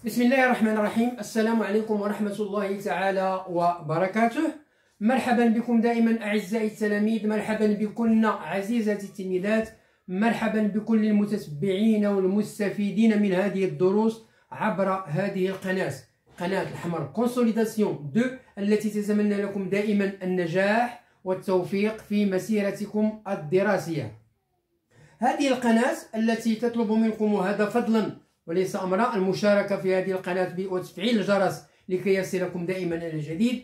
بسم الله الرحمن الرحيم. السلام عليكم ورحمة الله تعالى وبركاته. مرحبا بكم دائما أعزائي التلاميذ، مرحبا بكن عزيزاتي التلميذات، مرحبا بكل المتتبعين والمستفيدين من هذه الدروس عبر هذه القناة، قناة الحمر كونسوليداسيون 2 التي تتمنى لكم دائما النجاح والتوفيق في مسيرتكم الدراسية. هذه القناة التي تطلب منكم، وهذا فضلا وليس أمرا، المشاركة في هذه القناة وتفعيل الجرس لكي يصلكم دائما الجديد،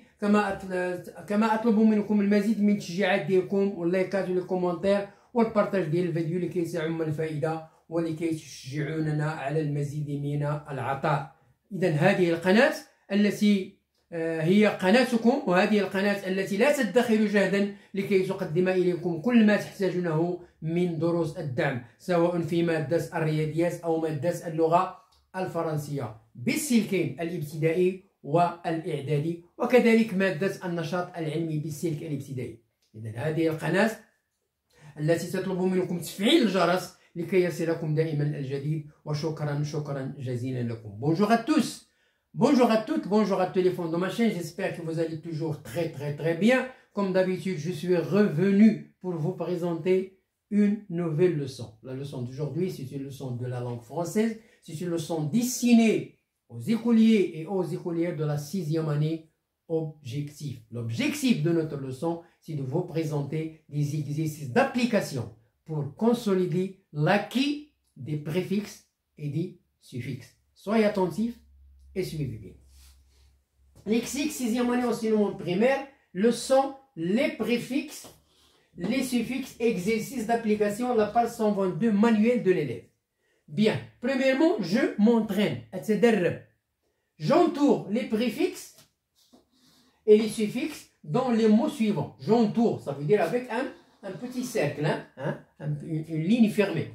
كما أطلب منكم المزيد من التشجيعات ديالكم واللايكات والكومنتير والبارتاج ديال الفيديو لكي تعم الفائدة ولكي تشجعوننا على المزيد من العطاء. إذن هذه القناة التي هي قناتكم، وهذه القناة التي لا تدخر جهدا لكي تقدم إليكم كل ما تحتاجونه من دروس الدعم، سواء في مادة الرياضيات أو مادة اللغة الفرنسية بالسلكين الابتدائي والإعدادي، وكذلك مادة النشاط العلمي بالسلك الابتدائي. إذن هذه القناة التي تطلب منكم تفعيل الجرس لكي يصلكم دائما الجديد. وشكرا جزيلا لكم. Bonjour à tous. Bonjour à toutes, bonjour à tous les fonds de ma chaîne, j'espère que vous allez toujours très bien. Comme d'habitude, je suis revenu pour vous présenter une nouvelle leçon. La leçon d'aujourd'hui, c'est une leçon de la langue française, c'est une leçon destinée aux écoliers et aux écolières de la 6e année. Objectif. L'objectif de notre leçon, c'est de vous présenter des exercices d'application pour consolider l'acquis des préfixes et des suffixes. Soyez attentifs et suivez bien. Lexique 6e année enseignement primaire, leçon les préfixes, les suffixes, exercice d'application, la page 122, manuel de l'élève. Bien, premièrement, je m'entraîne. J'entoure les préfixes et les suffixes dans les mots suivants. J'entoure, ça veut dire avec un petit cercle, une ligne fermée.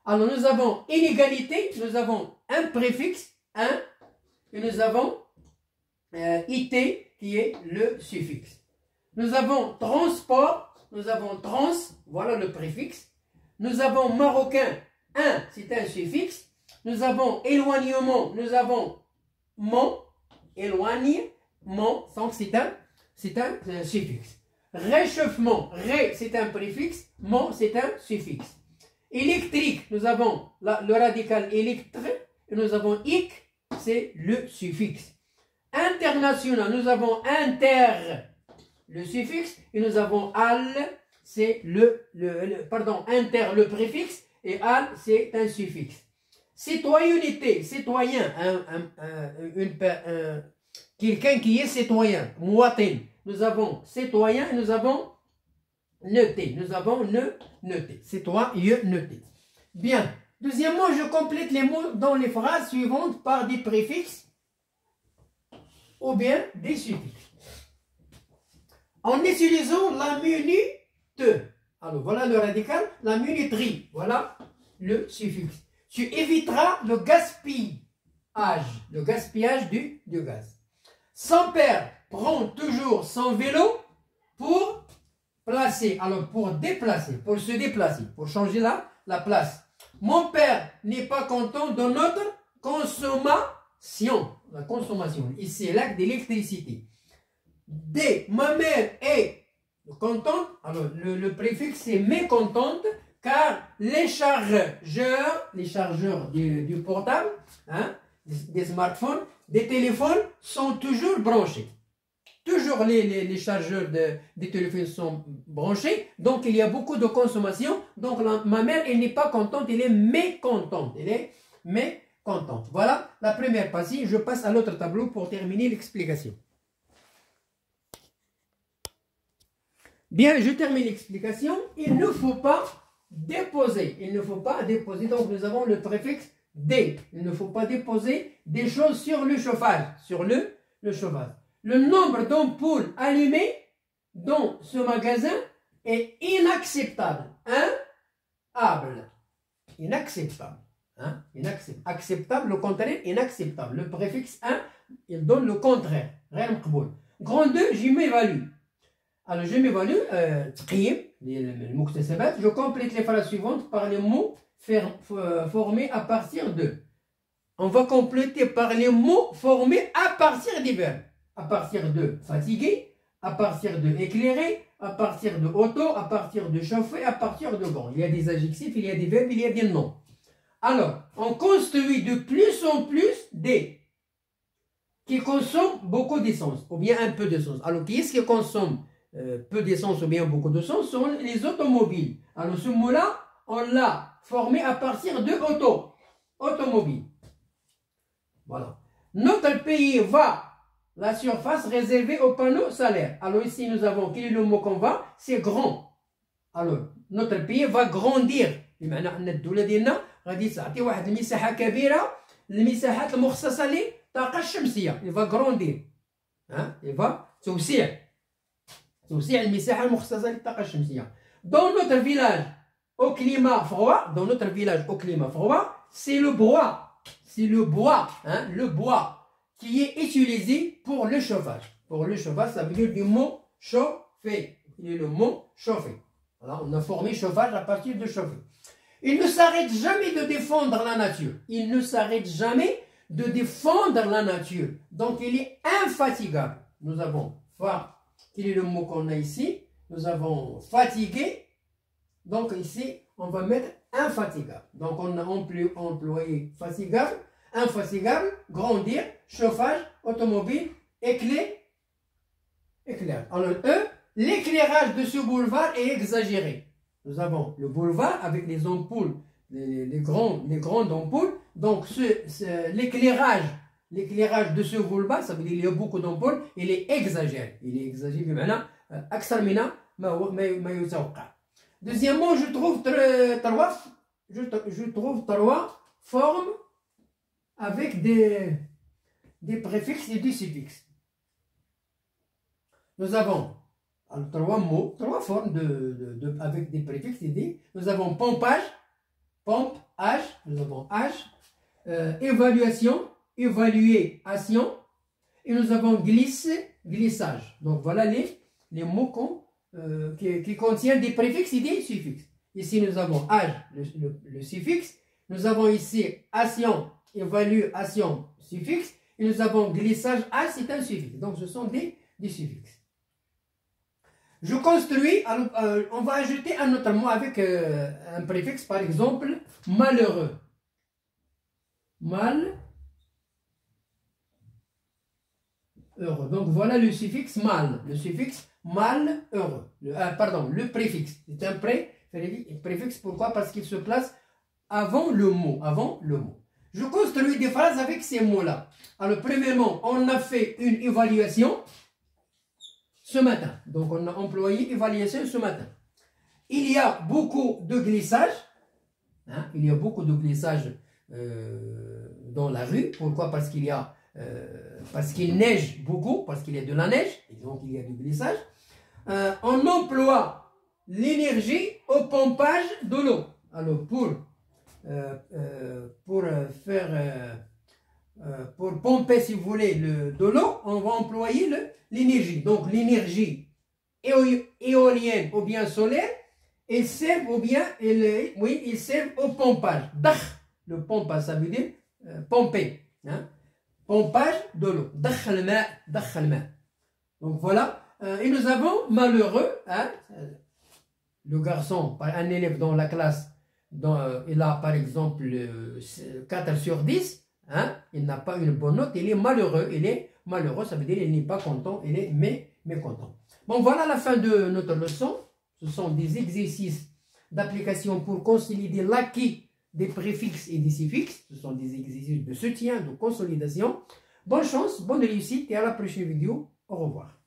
Alors nous avons inégalité, nous avons un préfixe, un, et nous avons IT qui est le suffixe. Nous avons transport, nous avons trans, voilà le préfixe. Nous avons marocain, un, c'est un suffixe. Nous avons éloignement, nous avons mon, éloignement, donc c'est un suffixe. Réchauffement, ré c'est un préfixe, mon c'est un suffixe. Électrique, nous avons le radical électre, et nous avons ic, c'est le suffixe. International, nous avons inter, le suffixe, et nous avons al, c'est inter, le préfixe, et al, c'est un suffixe. Citoyenneté, citoyen, quelqu'un qui est citoyen, muatin. Nous avons citoyen et nous avons neuté. Nous avons neuté. Citoyenneté. Bien. Deuxièmement, je complète les mots dans les phrases suivantes par des préfixes ou bien des suffixes. En utilisant la minute. Alors voilà le radical, la minuterie. Voilà le suffixe. Tu éviteras le gaspillage du gaz. Son père prend toujours son vélo pour placer, alors pour déplacer, pour se déplacer, pour changer la place. Mon père n'est pas content de notre consommation. La consommation, ici c'est l'acte d'électricité. D, ma mère est contente, alors le préfixe c'est mécontente, car les chargeurs du portable, des smartphones, des téléphones sont toujours branchés. Toujours les chargeurs des téléphones sont branchés, donc il y a beaucoup de consommation. Donc ma mère, elle n'est pas contente, elle est mécontente. Elle est mécontente. Voilà la première partie. Je passe à l'autre tableau pour terminer l'explication. Bien, je termine l'explication. Il ne faut pas déposer. Donc nous avons le préfixe D. Il ne faut pas déposer des choses sur le chauffage. Sur le chauffage. Le nombre d'ampoules allumées dans ce magasin est inacceptable. Inacceptable. Acceptable, le contraire, inacceptable. Le préfixe 1, il donne le contraire. Grand 2, je m'évalue. Alors je m'évalue, je complète les phrases suivantes par les mots formés à partir de. on va compléter par les mots formés à partir des verbes. À partir de fatigué, à partir de éclairé, à partir de auto, à partir de chauffé, à partir de grand. Il y a des adjectifs, il y a des verbes, il y a des noms. Alors, on construit de plus en plus des qui consomment beaucoup d'essence, ou bien un peu d'essence. Alors, qui est-ce qui consomme peu d'essence ou bien beaucoup d'essence? Sont les automobiles. Alors, ce mot-là, on l'a formé à partir de automobile. Voilà. Notre pays va la surface réservée aux panneaux solaires. Alors, ici, nous avons, quel est le mot qu'on va? C'est grand. Alors, notre pays va grandir. بمعنى أن الدولة ديالنا غادي تعطي واحد المساحة كبيرة للمساحات المخصصة للطاقة الشمسية. Il va grandir. Il va توسيع المساحة المخصصة للطاقة الشمسية. Dans notre village au climat froid, c'est le bois. C'est le bois, le bois qui est utilisé pour le chauffage. Pour le chauffage, ça veut dire du mot chauffer. Il est le mot chauffer. Voilà, on a formé chauffage à partir de chauffer. Il ne s'arrête jamais de défendre la nature. Il ne s'arrête jamais de défendre la nature. Donc, il est infatigable. Nous avons quel est le mot qu'on a ici? Nous avons fatigué. Donc, ici, on va mettre infatigable. Donc, on a employé fatigable, infatigable, grandir, chauffage, automobile, éclair. Alors, l'éclairage de ce boulevard est exagéré. Nous avons le boulevard avec les ampoules, les grandes ampoules. Donc, l'éclairage de ce boulevard, ça veut dire qu'il y a beaucoup d'ampoules, il est exagéré. Il est exagéré, بمعنى أكثر من ما يتوقع. Deuxièmement, je trouve trois formes avec des préfixes et des suffixes. Nous avons trois mots, trois formes avec des préfixes et des. Nous avons pompage, nous avons évaluation, évaluation, et nous avons glissage. Donc voilà les mots qui contiennent des préfixes et des suffixes. Ici nous avons âge, le suffixe. Nous avons ici action, évaluation, suffixe. Et nous avons glissage, âge, c'est un suffixe. Donc ce sont des suffixes. Je construis, on va ajouter un autre mot avec un préfixe, par exemple, malheureux. Malheureux. Donc voilà le suffixe mal. Le suffixe malheureux. Le préfixe. C'est un préfixe. Pourquoi? Parce qu'il se place avant le mot. Je construis des phrases avec ces mots-là. Alors, premièrement, on a fait une évaluation ce matin. Donc, on a employé évaluation ce matin. Il y a beaucoup de glissage. Il y a beaucoup de glissage dans la rue. Pourquoi? Parce qu'il neige beaucoup, parce qu'il y a de la neige, et donc il y a du glissage. On emploie l'énergie au pompage de l'eau. Alors pour pomper, si vous voulez, de l'eau, on va employer l'énergie. Donc l'énergie éolienne ou bien solaire, ils servent au pompage. Le pompage, ça veut dire pomper. Pompage de l'eau. Donc voilà. Et nous avons malheureux. Le garçon, un élève dans la classe, il a par exemple 4 sur 10. Il n'a pas une bonne note. Il est malheureux. Ça veut dire qu'il n'est pas content. Il est mécontent. Bon, voilà la fin de notre leçon. Ce sont des exercices d'application pour consolider l'acquis des préfixes et des suffixes. Ce sont des exercices de soutien, de consolidation. Bonne chance, bonne réussite et à la prochaine vidéo. Au revoir.